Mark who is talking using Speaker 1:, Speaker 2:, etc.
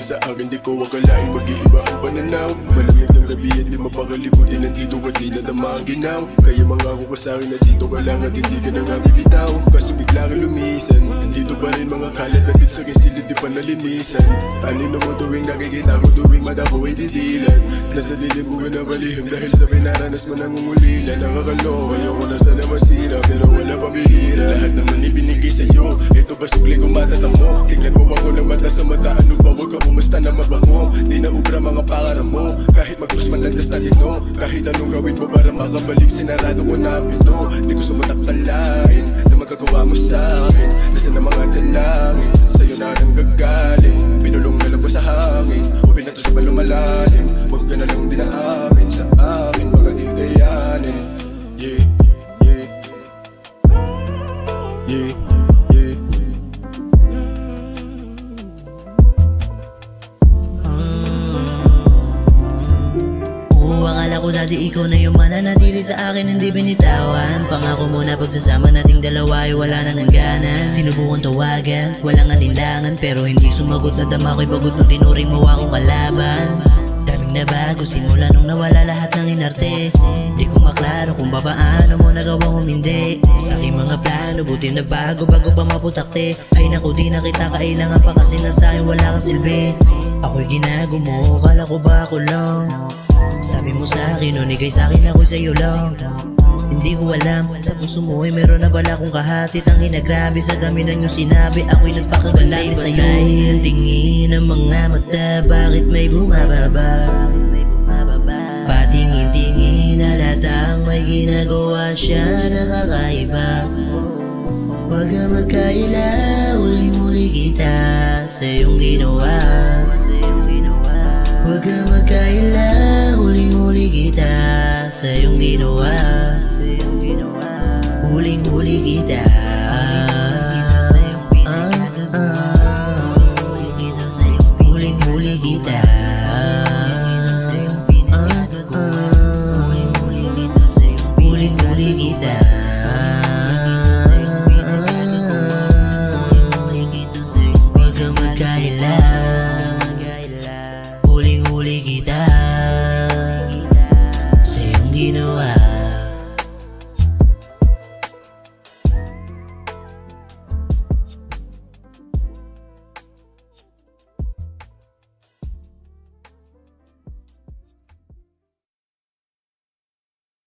Speaker 1: sa akin, di ko akalain mag-iiba ang pananaw. Malamig ng gabi at di mapakalibutin, nandito ka di nadama ang ginaw. Kaya mangako ka sa'kin na dito ka lang at hindi ka na nga bibitaw. Kaso bigla kang lumisan, nandito pa rin mga kalat natin sa kisilid, di pa nalinisan. Alin mo tuwing nakikita ko, tuwing mata ko ay didilat. Nasa dilim ko na balihim dahil sa pinaranas mo nangungulilan. Nakakaloka, ayoko na sana masira, pero wala pabihira. Lahat naman ibinigay sa'yo, ito ba sukli kung matatamo? Tingnan mo ako na mata sa mata, ano ba wag ka umusta na mabango? Di na ubra mga pangarap mo, kahit mag-cross man landas na dito. Kahit anong gawin mo para makabalik, sinarado ko na ang pinto. Di ko sumutak kalain na magagawa mo sa'kin. Nasa na mga dalangin, sa'yo na nang gagaling. Pinulong na lang ko sa hangin, o binato sa palumalalim. Huwag ka na lang dinaamin sa akin, baka di kayanin. Yeah, yeah, yeah, yeah.
Speaker 2: Akala ko dati ikaw na yung mananatili sa akin, hindi binitawan. Pangako mo na pagsasama nating dalawa ay wala nang hangganan. Sinubukan tawagan, walang alinlangan, pero hindi sumagot na dama ko'y bagot nung tinuring mo akong kalaban. Daming nabago simula nung nawala lahat ng inarte. Di ko maklaro kung paano mo nagawang umindi sa aking mga plano, buti na bago pa maputakte. Ay naku, di na kita kailangan pa kasi nasa'kin wala kang silbi. Ako'y ginago mo, kala ko ba ako lang? Sabi mo sa'kin, unigay sa'kin ako'y sa'yo lang. Hindi ko alam, sa puso mo ay meron na bala kong kahati. Tangin na grabe sa dami ng iyong sinabi, ako'y nagpakagalati sa'yo. Patay ang tingin ng mga mata, bakit may bumababa? Patingin-tingin halatang may ginagawa siya na kakaiba. Huwag ka magkaila, uling-uli kita sa iyong ginawa. Huwag ka magkaila, huling-huli kita sa iyong ginawa. Huling-huli kita. Huling-huli kita. Huling-huli kita. Huwag ka magkaila, huling-huli kita.